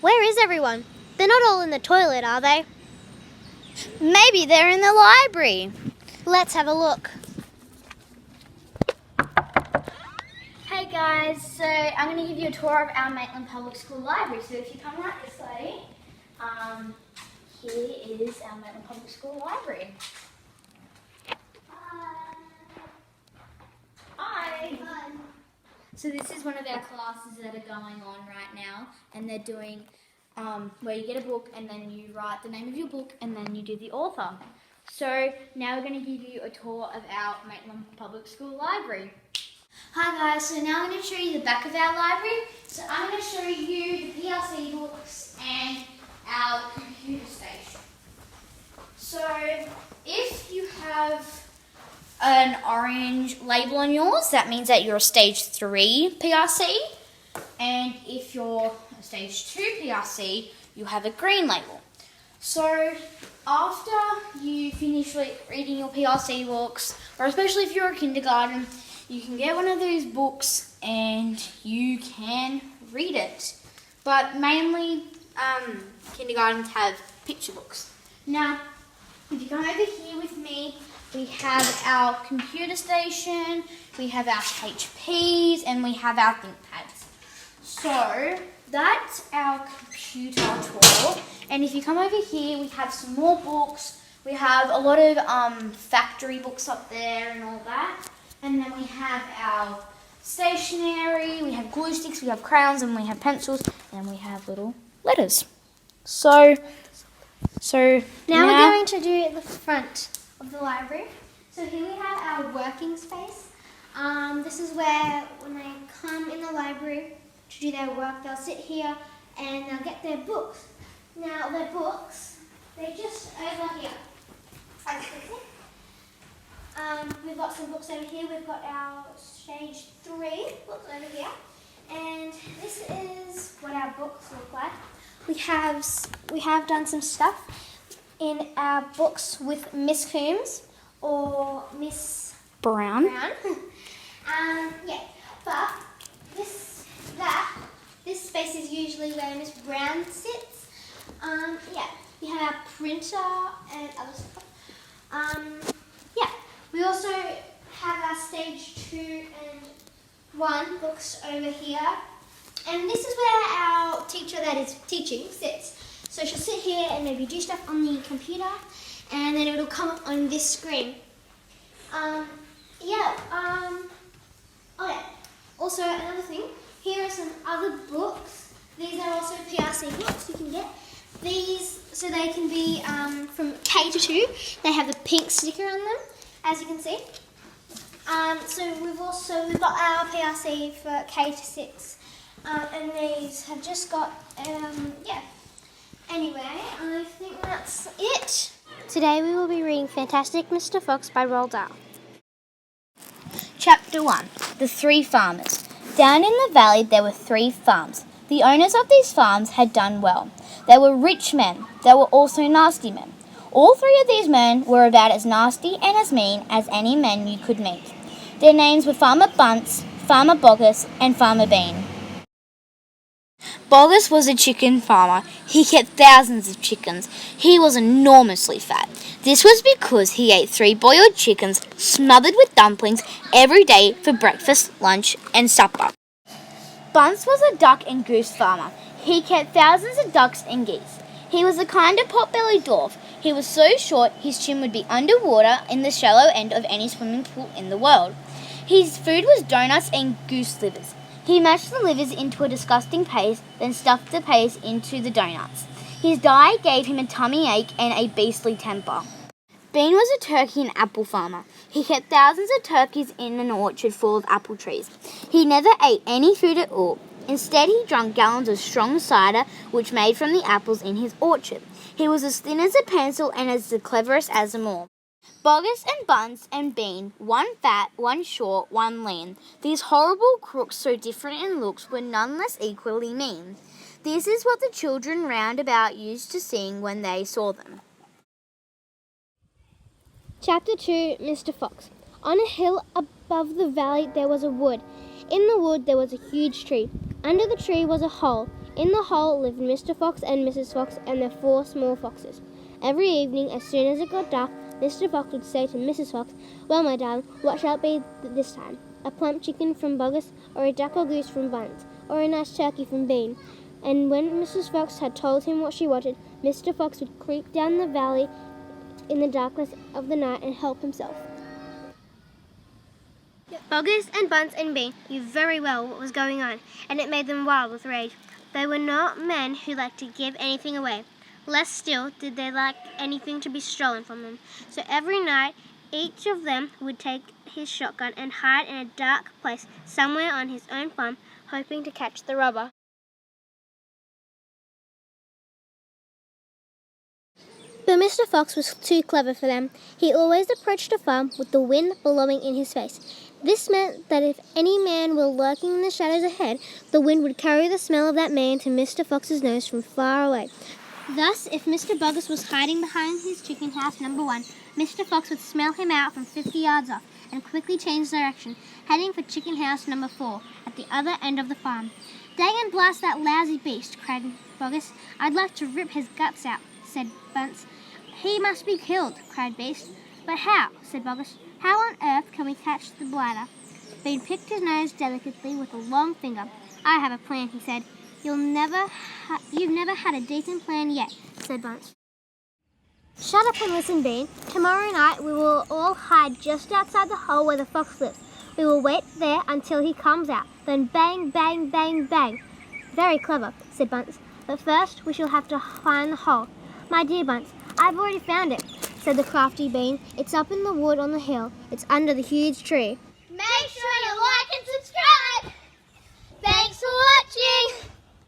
Where is everyone? They're not all in the toilet, are they? Maybe they're in the library. Let's have a look. Hey guys, so I'm going to give you a tour of our Maitland Public School Library. So if you come right this way, here is our Maitland Public School Library. Hi. So this is one of our classes that are going on right now, and they're doing where you get a book and then you write the name of your book and then you do the author. So now we're going to give you a tour of our Maitland Public School Library. Hi guys, so now I'm going to show you the back of our library. So I'm going to show you the PLC books and our computer station. So if you have an orange label on yours, that means that you're a stage 3 PRC. And if you're a stage 2 PRC, you have a green label. So after you finish reading your PRC books, or especially if you're a kindergarten, you can get one of those books and you can read it. But mainly kindergartens have picture books. Now, if you come over here with me, we have our computer station, we have our HPs, and we have our ThinkPads. So that's our computer tour. And if you come over here, we have some more books. We have a lot of factory books up there and all that. And then we have our stationery, we have glue sticks, we have crayons, and we have pencils, and we have little letters. So Now we're going to do the front of the library. So here we have our working space. This is where when they come in the library to do their work, they'll sit here and they'll get their books. Now their books, they're just over here. As you can see. We've got some books over here. We've got our stage 3 books over here. And this is what our books look like. We have done some stuff in our books with Miss Coombs or Miss brown. Yeah, but this space is usually where Miss Brown sits. Yeah, we have our printer and other stuff. Yeah, we also have our stage 2 and 1 books over here. And this is where our teacher that is teaching sits. So she'll sit here and maybe do stuff on the computer, and then it'll come up on this screen. Oh yeah. Also, another thing, here are some other books. These are also PRC books you can get. These, so they can be from K to 2. They have the pink sticker on them, as you can see. So we've got our PRC for K to 6. And these have just got, yeah. Anyway, I think that's it. Today we will be reading Fantastic Mr. Fox by Roald Dahl. Chapter 1. The 3 Farmers. Down in the valley there were 3 farms. The owners of these farms had done well. They were rich men. They were also nasty men. All 3 of these men were about as nasty and as mean as any men you could meet. Their names were Farmer Bunce, Farmer Boggis, and Farmer Bean. Boggis was a chicken farmer. He kept thousands of chickens. He was enormously fat. This was because he ate 3 boiled chickens smothered with dumplings every day for breakfast, lunch, and supper. Bunce was a duck and goose farmer. He kept thousands of ducks and geese. He was a kind of pot-bellied dwarf. He was so short his chin would be underwater in the shallow end of any swimming pool in the world. His food was donuts and goose livers. He mashed the livers into a disgusting paste, then stuffed the paste into the donuts. His diet gave him a tummy ache and a beastly temper. Bean was a turkey and apple farmer. He kept thousands of turkeys in an orchard full of apple trees. He never ate any food at all. Instead, he drank gallons of strong cider which made from the apples in his orchard. He was as thin as a pencil and as the cleverest as them all. Boggis and Bunce and Bean, one fat, one short, one lean. These horrible crooks, so different in looks, were none less equally mean. This is what the children round about used to sing when they saw them. Chapter 2, Mr. Fox. On a hill above the valley there was a wood. In the wood there was a huge tree. Under the tree was a hole. In the hole lived Mr. Fox and Mrs. Fox and their 4 small foxes. Every evening, as soon as it got dark, Mr. Fox would say to Mrs. Fox, "Well, my darling, what shall it be this time? A plump chicken from Bogus, or a duck or goose from Buns, or a nice turkey from Bean?" And when Mrs. Fox had told him what she wanted, Mr. Fox would creep down the valley in the darkness of the night and help himself. Bogus and Buns and Bean knew very well what was going on, and it made them wild with rage. They were not men who liked to give anything away. Less still did they like anything to be stolen from them. So every night, each of them would take his shotgun and hide in a dark place somewhere on his own farm, hoping to catch the robber. But Mr. Fox was too clever for them. He always approached a farm with the wind blowing in his face. This meant that if any man were lurking in the shadows ahead, the wind would carry the smell of that man to Mr. Fox's nose from far away. Thus, if Mr. Bogus was hiding behind his chicken house number 1, Mr. Fox would smell him out from 50 yards off and quickly change direction, heading for chicken house number 4 at the other end of the farm. "Dang and blast that lousy beast," cried Bogus. "I'd like to rip his guts out," said Bunce. "He must be killed," cried Beast. "But how?" said Bogus. "How on earth can we catch the blighter?" Bean picked his nose delicately with a long finger. "I have a plan," he said. You've never had a decent plan yet," said Bunce. "Shut up and listen, Bean. Tomorrow night we will all hide just outside the hole where the fox lives. We will wait there until he comes out. Then bang, bang, bang, bang." "Very clever," said Bunce. "But first we shall have to find the hole." "My dear Bunce, I've already found it," said the crafty Bean. "It's up in the wood on the hill. It's under the huge tree." Make sure you